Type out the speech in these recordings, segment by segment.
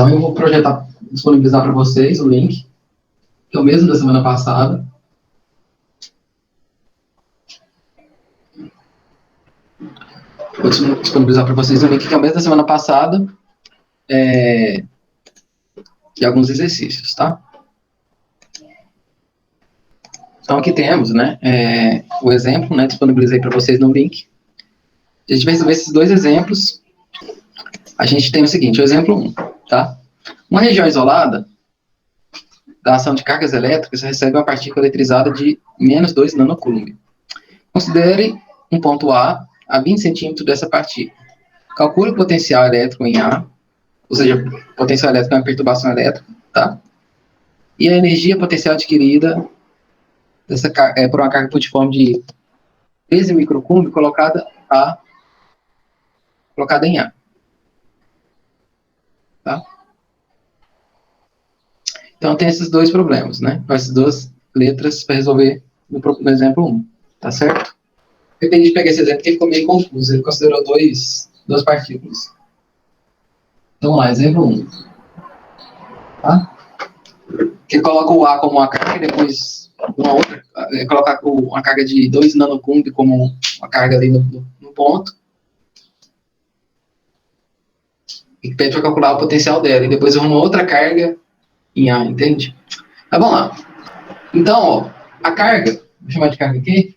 Então, eu vou disponibilizar para vocês o link, que é o mesmo da semana passada. Vou disponibilizar para vocês o link, que é o mesmo da semana passada, e alguns exercícios, tá? Então, aqui temos, né, o exemplo, né, disponibilizei para vocês no link. A gente vai resolver esses dois exemplos. A gente tem o seguinte, o exemplo 1, tá? Uma região isolada da ação de cargas elétricas recebe uma partícula eletrizada de menos 2 nanocoulomb. Considere um ponto A 20 centímetros dessa partícula. Calcule o potencial elétrico em A, ou seja, potencial elétrico é uma perturbação elétrica, tá? E a energia potencial adquirida por uma carga pontiforme de 13 microcoulomb colocada em A. Tá? Então, tem esses dois problemas, né? Com essas duas letras para resolver no exemplo 1, tá certo? Eu entendi de pegar esse exemplo porque ficou meio confuso. Ele considerou duas partículas. Então, vamos lá, exemplo 1. Tá? Ele coloca o A como uma carga, e depois uma outra, coloca uma carga de 2 nanocoulomb como uma carga ali no ponto. E pede para calcular o potencial dela. E depois arruma outra carga em A, entende? Mas vamos lá. Então, ó, a carga, vou chamar de carga aqui,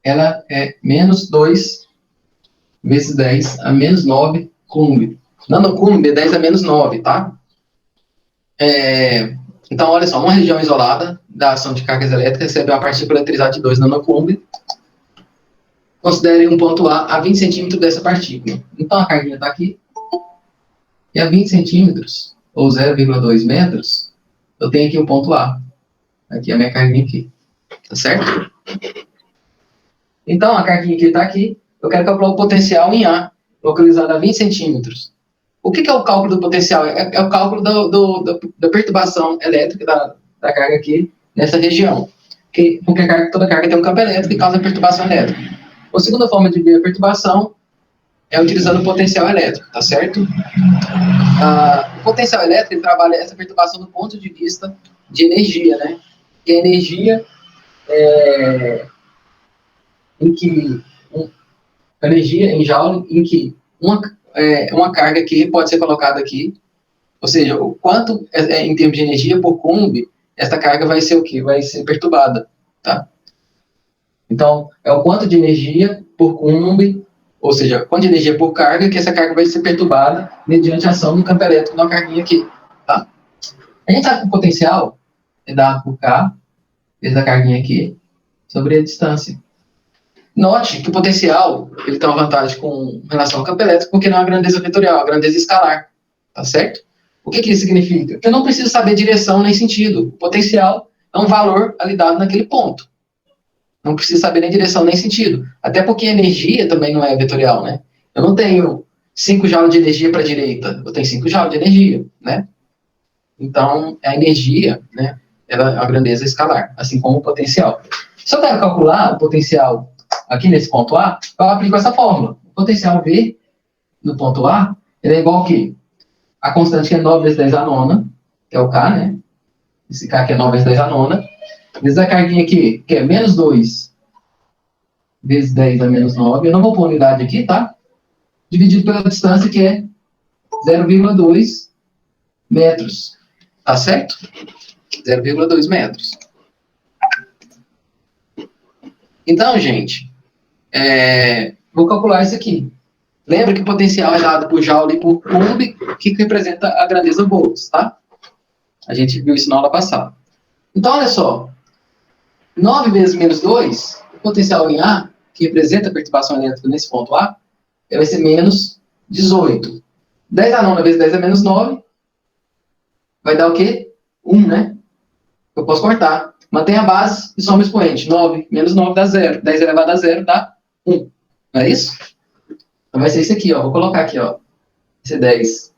ela é menos 2 vezes 10 a menos 9 coulomb. Nanocoulomb é 10 a menos 9, tá? Então, olha só, uma região isolada da ação de cargas elétricas recebe uma partícula eletrizada de 2 nanocoulomb. Considere um ponto A 20 centímetros dessa partícula. Então, a carguinha está aqui. E a 20 centímetros, ou 0,2 metros, eu tenho aqui o ponto A. Aqui é a minha carguinha aqui. Tá certo? Então, a carguinha que está aqui, eu quero calcular o potencial em A, localizado a 20 centímetros. O que é o cálculo do potencial? É o cálculo da perturbação elétrica da carga aqui, nessa região. Porque toda carga tem um campo elétrico e causa perturbação elétrica. A segunda forma de ver a perturbação é utilizando o potencial elétrico, tá certo? O potencial elétrico ele trabalha essa perturbação do ponto de vista de energia, né? Que a energia energia em joule, em que uma carga aqui pode ser colocada aqui, ou seja, o quanto em termos de energia por coulomb, esta carga vai ser o quê? Vai ser perturbada, tá? Então, é o quanto de energia por coulomb, ou seja, quanto de energia por carga, que essa carga vai ser perturbada mediante a ação do campo elétrico de uma carguinha aqui, tá? A gente sabe que o potencial é dado por K, vezes a carguinha aqui, sobre a distância. Note que o potencial ele tem uma vantagem com relação ao campo elétrico, porque não é uma grandeza vetorial, é uma grandeza escalar, tá certo? O que isso significa? Eu não preciso saber direção nem sentido. O potencial é um valor ali dado naquele ponto. Não preciso saber nem direção nem sentido. Até porque a energia também não é vetorial, né? Eu não tenho 5 joules de energia para a direita, eu tenho 5 joules de energia, né? Então, a energia, né, ela é uma grandeza escalar, assim como o potencial. Se eu quero calcular o potencial aqui nesse ponto A, eu aplico essa fórmula. O potencial V no ponto A ele é igual ao quê? A constante que é 9 vezes 10 a nona, que é o K, né? Esse K aqui é 9 vezes 10 a nona. Vezes a carguinha aqui, que é menos 2 vezes 10 a menos 9. Eu não vou pôr unidade aqui, tá? Dividido pela distância, que é 0,2 metros. Tá certo? 0,2 metros. Então, gente, vou calcular isso aqui. Lembra que o potencial é dado por joule e por coulomb, que representa a grandeza volts, tá? A gente viu isso na aula passada. Então, olha só. 9 vezes menos 2, o potencial em A, que representa a perturbação elétrica nesse ponto A, vai ser menos 18. 10 a nona vezes 10 é menos 9. Vai dar o quê? 1, né? Eu posso cortar. Mantém a base e soma o expoente. 9 menos 9 dá 0. 10 elevado a 0 dá 1. Não é isso? Então vai ser isso aqui, ó. Vou colocar aqui, ó. Esse 10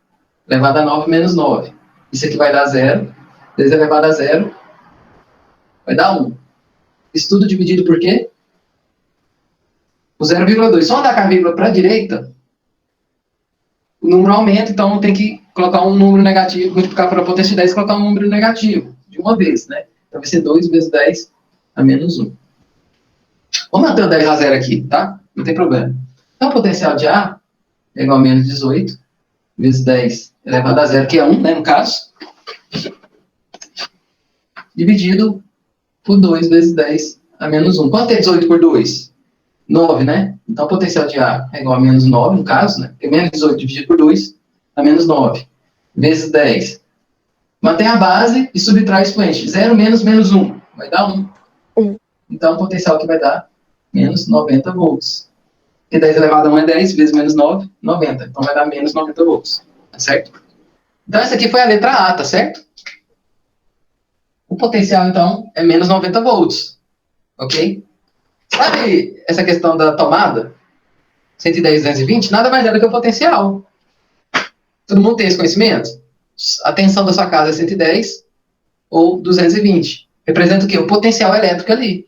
elevado a 9 menos 9. Isso aqui vai dar 0. 10 elevado a 0 vai dar 1. Isso tudo dividido por quê? O 0,2. Só andar com a vírgula para a direita, o número aumenta, então tem que colocar um número negativo, multiplicar para a potência de 10 e colocar um número negativo, de uma vez, né? Então vai ser 2 vezes 10 a menos 1. Vamos manter o 10 a 0 aqui, tá? Não tem problema. Então, o potencial de A é igual a menos 18 vezes 10 elevado a 0, que é 1, né, no caso, dividido por 2 vezes 10 a menos 1. Quanto é 18 por 2? 9, né? Então, o potencial de A é igual a menos 9, no caso, né? Porque menos 18 dividido por 2 a menos 9, vezes 10. Mantém a base e subtrai o expoente. 0 menos menos 1, vai dar 1. Então, o potencial que vai dar menos 90 volts. Porque 10 elevado a 1 é 10, vezes menos 9, 90. Então, vai dar menos 90 volts, tá certo? Então, essa aqui foi a letra A, tá certo? O potencial, então, é menos 90 volts, ok? Sabe essa questão da tomada? 110, 220, nada mais é do que o potencial. Todo mundo tem esse conhecimento? A tensão da sua casa é 110 ou 220. Representa o quê? O potencial elétrico ali,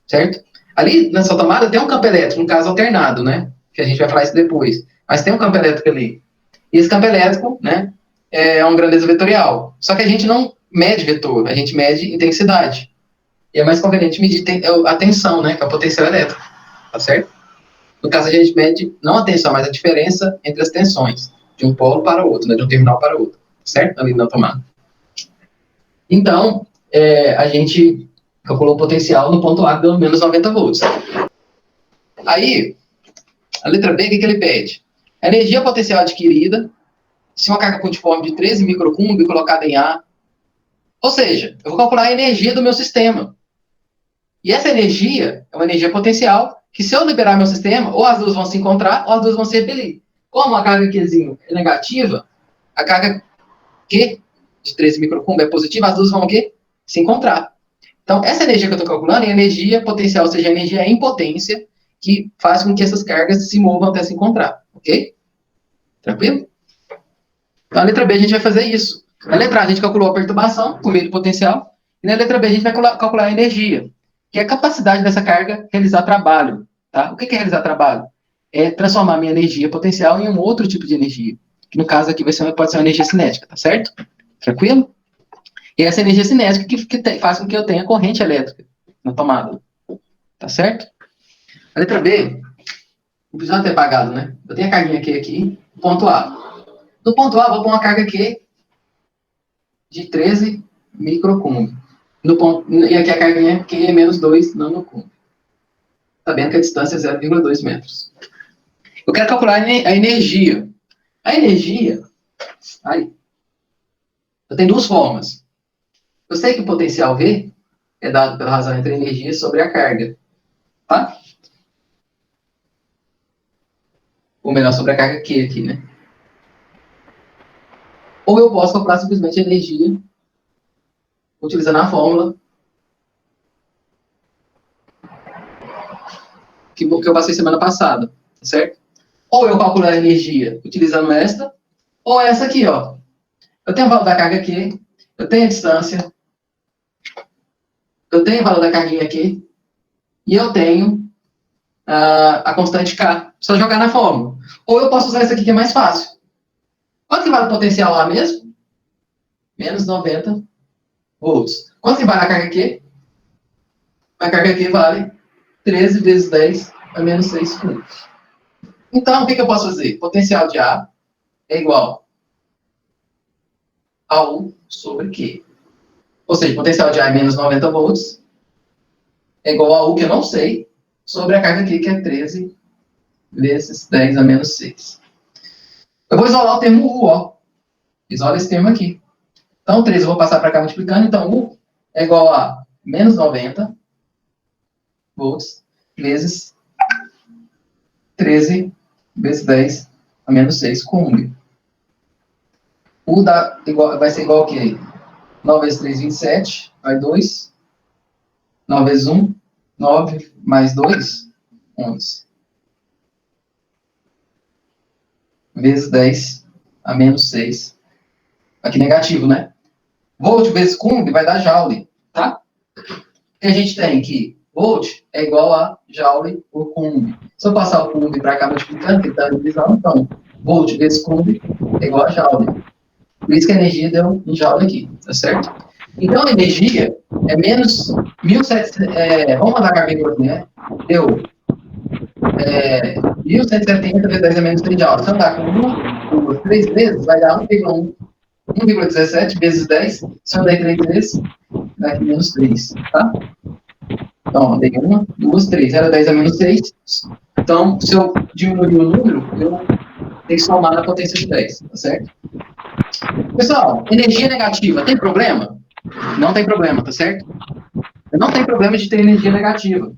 certo? Ali, nessa tomada, tem um campo elétrico, no caso alternado, né? Que a gente vai falar isso depois. Mas tem um campo elétrico ali. E esse campo elétrico, né, é uma grandeza vetorial. Só que a gente não mede vetor, a gente mede intensidade. E é mais conveniente medir a tensão, né, que é o potencial elétrico, tá certo? No caso, a gente mede não a tensão, mas a diferença entre as tensões, de um polo para o outro, né, de um terminal para o outro, certo? Ali na tomada. Então, a gente calculou o potencial no ponto A, deu menos 90 volts. Aí, a letra B, o que ele pede? A energia potencial adquirida, se uma carga pontiforme de 13 microcoulomb colocada em A, ou seja, eu vou calcular a energia do meu sistema. E essa energia é uma energia potencial que, se eu liberar meu sistema, ou as duas vão se encontrar, ou as duas vão se repelir. Como a carga Qzinho é negativa, a carga Q de 13 microcoulomb é positiva, as duas vão o quê? Se encontrar. Então, essa energia que eu estou calculando é energia potencial, ou seja, a energia em potência, que faz com que essas cargas se movam até se encontrar, ok? Tranquilo? Então, a letra B a gente vai fazer isso. Na letra A a gente calculou a perturbação, por meio do potencial, e na letra B a gente vai calcular a energia, que é a capacidade dessa carga realizar trabalho. Tá? O que é realizar trabalho? É transformar a minha energia potencial em um outro tipo de energia, que no caso aqui pode ser uma energia cinética, tá certo? Tranquilo? E essa energia cinética que faz com que eu tenha corrente elétrica na tomada. Tá certo? A letra B, não precisa ter apagado, né? Eu tenho a carguinha Q aqui, ponto A. No ponto A, vou pôr uma carga Q de 13 microcoulomb. E aqui a carguinha Q é menos 2 nanocoulomb. Sabendo que a distância é 0,2 metros. Eu quero calcular a energia. A energia, eu tenho duas formas. Eu sei que o potencial V é dado pela razão entre a energia sobre a carga. Tá? Ou melhor, sobre a carga Q aqui, né? Ou eu posso calcular simplesmente a energia utilizando a fórmula que eu passei semana passada, certo? Ou eu calculo a energia utilizando esta, ou essa aqui, ó. Eu tenho o valor da carga Q, eu tenho a distância, eu tenho o valor da carguinha aqui, e eu tenho a constante K. Só jogar na fórmula. Ou eu posso usar essa aqui que é mais fácil. Quanto que vale o potencial lá mesmo? Menos 90 volts. Quanto que vale a carga Q? A carga Q vale 13 vezes 10 a menos 6 coulombs. Então, o que eu posso fazer? Potencial de A é igual a U sobre Q. Ou seja, potencial de A é menos 90 volts, é igual a U, que eu não sei, sobre a carga Q, que é 13 vezes 10 a menos 6. Eu vou isolar o termo U, ó. Isola esse termo aqui. Então, 13 eu vou passar para cá multiplicando. Então, U é igual a menos 90 volts vezes 13 vezes 10 a menos 6 coulomb. U vai ser igual a quê? 9 vezes 3, 27. Vai 2. 9 vezes 1, 9. Mais 2, 11. Vezes 10 a menos 6. Aqui negativo, né? Volt vezes coulomb vai dar joule, tá? Porque a gente tem que volt é igual a joule por coulomb. Se eu passar o coulomb para cá multiplicando, que está divisão, então, volt vezes coulomb é igual a Joule. Por isso que a energia deu em Joule aqui, tá certo? Então, a energia é menos 1.700, vamos mandar a carga aqui, né? Deu 1.170 vezes 10 a menos 3 Joule. Se eu andar com 1, 2, 3 vezes, vai dar 1,17 vezes 10. Se eu andar 3 vezes, vai aqui menos 3, tá? Então, andei 1, 2, 3. Era 10 a menos 6. Então, se eu diminuir o número, eu tenho que somar a potência de 10, tá certo? Pessoal, energia negativa, tem problema? Não tem problema, tá certo? Não tem problema de ter energia negativa.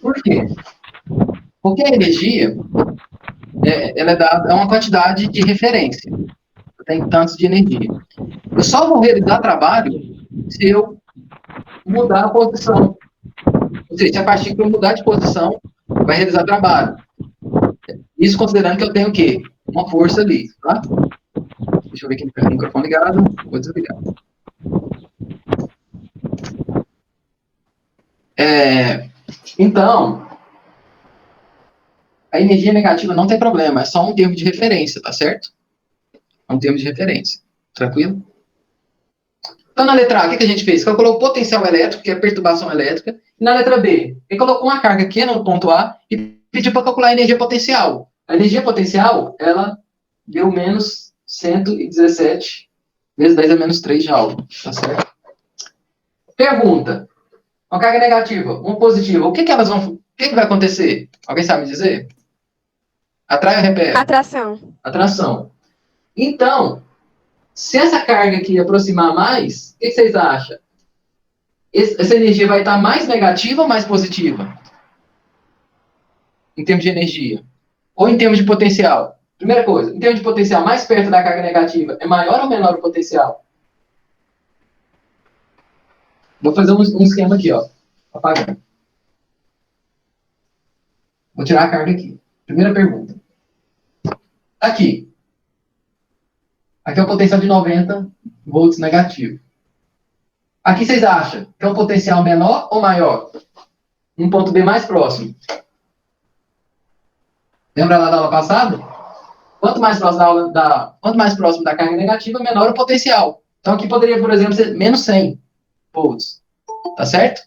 Por quê? Porque a energia, ela é uma quantidade de referência. Tem tantos de energia. Eu só vou realizar trabalho se eu mudar a posição. Ou seja, se a partícula mudar de posição, vai realizar trabalho. Isso considerando que eu tenho o quê? Uma força ali, tá? Deixa eu ver aqui no microfone ligado. Vou desligar. Então, a energia negativa não tem problema, é só um termo de referência, tá certo? É um termo de referência. Tranquilo? Então, na letra A, o que a gente fez? Calculou o potencial elétrico, que é a perturbação elétrica. E na letra B, ele colocou uma carga aqui no ponto A e pediu para calcular a energia potencial. A energia potencial, ela deu menos 117 vezes 10 a menos 3 Joule. Tá certo? Pergunta. Uma carga negativa, uma positiva. O que elas vão... O que vai acontecer? Alguém sabe me dizer? Atrai ou repele? Atração. Atração. Então, se essa carga aqui aproximar mais, o que vocês acham? Essa energia vai estar mais negativa ou mais positiva? Em termos de energia. Ou em termos de potencial? Primeira coisa, em termos de potencial, mais perto da carga negativa, é maior ou menor o potencial? Vou fazer um esquema aqui, ó. Apagando. Vou tirar a carga aqui. Primeira pergunta. Aqui. Aqui é o potencial de 90 volts negativo. Aqui vocês acham que é um potencial menor ou maior? Um ponto B mais próximo. Lembra lá da aula passada? Quanto mais próximo da carga negativa, menor o potencial. Então aqui poderia, por exemplo, ser menos 100 volts. Tá certo?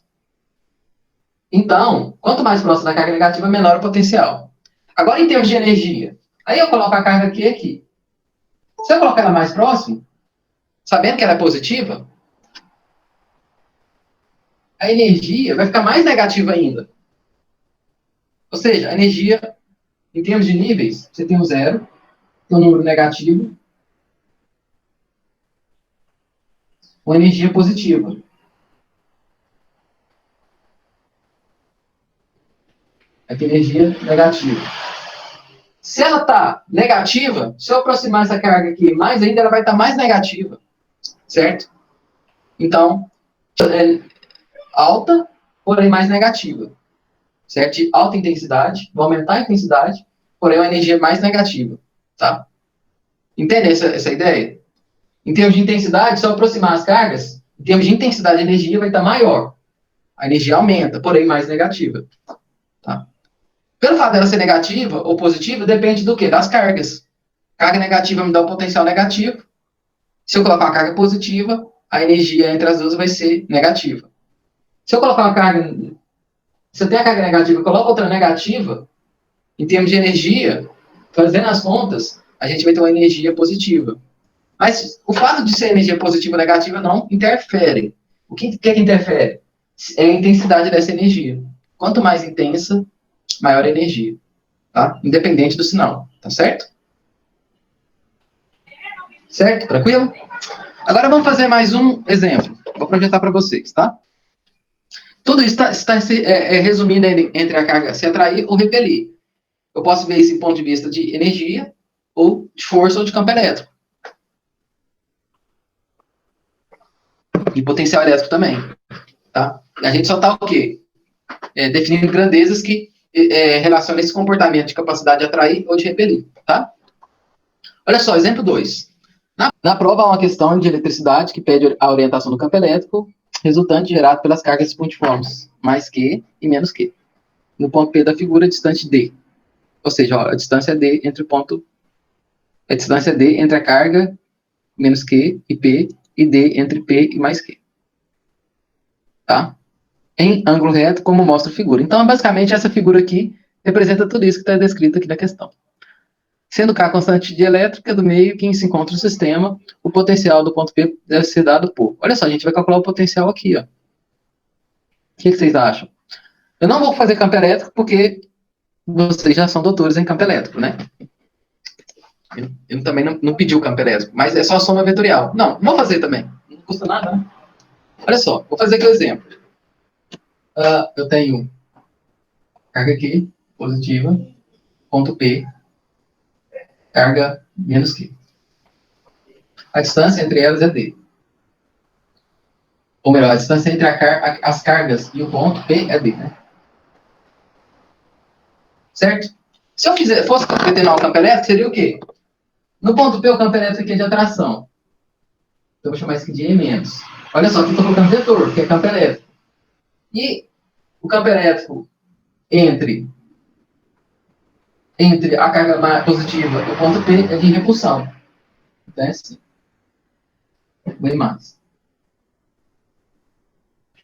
Então, quanto mais próximo da carga negativa, menor o potencial. Agora, em termos de energia, aí eu coloco a carga aqui. Se eu colocar ela mais próximo, sabendo que ela é positiva, a energia vai ficar mais negativa ainda. Ou seja, a energia, em termos de níveis, você tem um zero, tem um número negativo, uma energia positiva. Aqui, energia negativa. Se ela está negativa, se eu aproximar essa carga aqui mais ainda, ela vai estar mais negativa. Certo? Então, é alta, porém mais negativa. Certo? De alta intensidade, vai aumentar a intensidade, porém uma energia mais negativa. Tá? Entende essa ideia? Em termos de intensidade, se eu aproximar as cargas, em termos de intensidade de energia, vai estar maior. A energia aumenta, porém mais negativa. Tá? Pelo fato dela ser negativa ou positiva, depende do quê? Das cargas. Carga negativa me dá um potencial negativo. Se eu colocar uma carga positiva, a energia entre as duas vai ser negativa. Se eu colocar uma carga... Se eu tenho a carga negativa e coloco outra negativa, em termos de energia, fazendo as contas, a gente vai ter uma energia positiva. Mas o fato de ser energia positiva ou negativa não interfere. O que interfere? É a intensidade dessa energia. Quanto mais intensa, maior a energia. Tá? Independente do sinal. Tá certo? Certo? Tranquilo? Agora vamos fazer mais um exemplo. Vou projetar para vocês, tá? Tudo isso está resumindo entre a carga se atrair ou repelir. Eu posso ver esse ponto de vista de energia, ou de força, ou de campo elétrico. De potencial elétrico também. Tá? A gente só está o quê? Definindo grandezas que relacionam esse comportamento de capacidade de atrair ou de repelir. Tá? Olha só, exemplo 2. Na prova, há uma questão de eletricidade que pede a orientação do campo elétrico resultante gerado pelas cargas pontiformes, mais Q e menos Q. No ponto P da figura, distante D. Ou seja, ó, a distância é D entre o ponto a distância D entre a carga menos Q e P, e D entre P e mais Q. Tá? Em ângulo reto, como mostra a figura. Então, basicamente, essa figura aqui representa tudo isso que está descrito aqui na questão. Sendo K a constante de elétrica do meio que se encontra o sistema, o potencial do ponto P deve ser dado por... Olha só, a gente vai calcular o potencial aqui, ó. O que vocês acham? Eu não vou fazer campo elétrico porque vocês já são doutores em campo elétrico, né? Eu também não pedi o campo elétrico, mas é só soma vetorial. Não, vou fazer também. Não custa nada, né? Olha só, vou fazer aqui o exemplo. Eu tenho carga aqui, positiva, ponto P, carga menos Q. A distância entre elas é D. Ou melhor, a distância entre as cargas e o ponto P é D, né? Certo? Se eu fosse determinar o campo elétrico, seria o quê? No ponto P, o campo elétrico aqui é de atração. Então, eu vou chamar isso aqui de E-. Olha só, aqui estou colocando vetor, que é campo elétrico. E o campo elétrico entre a carga positiva e o ponto P é de repulsão. Então, é assim. Bem mais.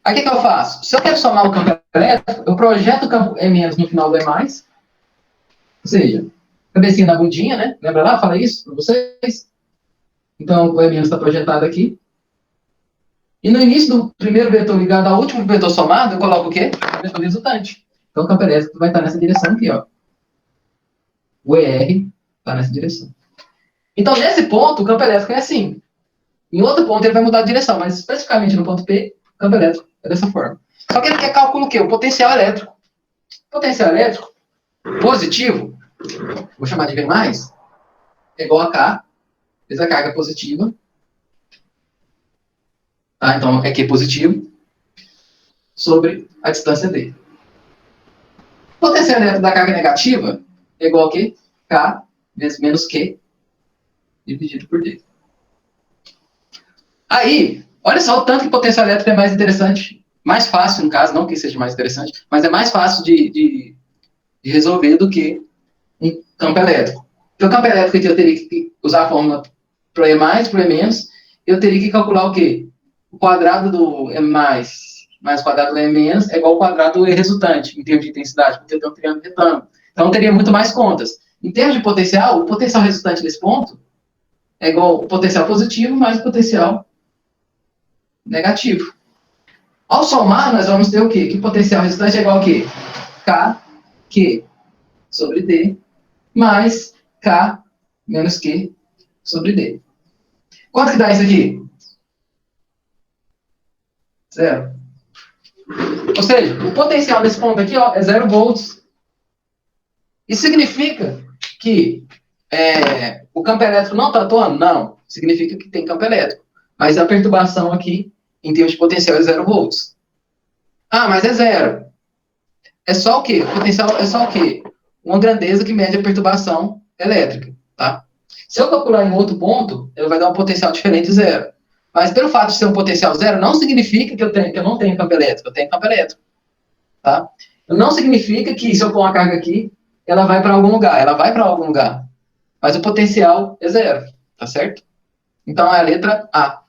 Aí, o que eu faço? Se eu quero somar o campo elétrico, eu projeto o campo E- no final do E+. Ou seja, cabecinha da bundinha, né? Lembra lá? Falei isso para vocês? Então, o E- está projetado aqui. E no início do primeiro vetor ligado ao último vetor somado, eu coloco o quê? O vetor resultante. Então, o campo elétrico vai estar nessa direção aqui, ó. O ER está nessa direção. Então, nesse ponto, o campo elétrico é assim. Em outro ponto, ele vai mudar de direção, mas especificamente no ponto P, o campo elétrico é dessa forma. Só que ele quer calcular o quê? O potencial elétrico. Potencial elétrico positivo, vou chamar de V+, é igual a K, vezes a carga positiva. Tá? Então, é Q positivo sobre a distância D. O potencial elétrico da carga negativa é igual a quê? K vezes menos Q dividido por D. Aí, olha só o tanto que o potencial elétrico é mais interessante, mais fácil, no caso, não que seja mais interessante, mas é mais fácil de resolver do que um campo elétrico. Porque o campo elétrico aqui eu teria que usar a fórmula para o E+, para o E-, eu teria que calcular o quê? O quadrado do E+, mais o quadrado do E- é igual ao quadrado do E resultante, em termos de intensidade, porque eu tenho um triângulo retângulo. Então, eu teria muito mais contas. Em termos de potencial, o potencial resultante desse ponto é igual ao potencial positivo mais o potencial negativo. Ao somar, nós vamos ter o quê? Que o potencial resultante é igual a quê? K, Q sobre D, mais K menos Q sobre D. Quanto que dá isso aqui? 0. Ou seja, o potencial desse ponto aqui ó, é 0 volts. Isso significa que o campo elétrico não está atuando? Não. Significa que tem campo elétrico. Mas a perturbação aqui, em termos de potencial, é 0 volts. Ah, mas é 0. É só o quê? O potencial é só o quê? Uma grandeza que mede a perturbação elétrica. Tá? Se eu calcular em outro ponto, ele vai dar um potencial diferente, 0. Mas pelo fato de ser um potencial 0, não significa que eu não tenho campo elétrico. Eu tenho campo elétrico. Tá? Não significa que se eu pôr uma carga aqui, ela vai para algum lugar. Ela vai para algum lugar. Mas o potencial é 0. Tá certo? Então é a letra A.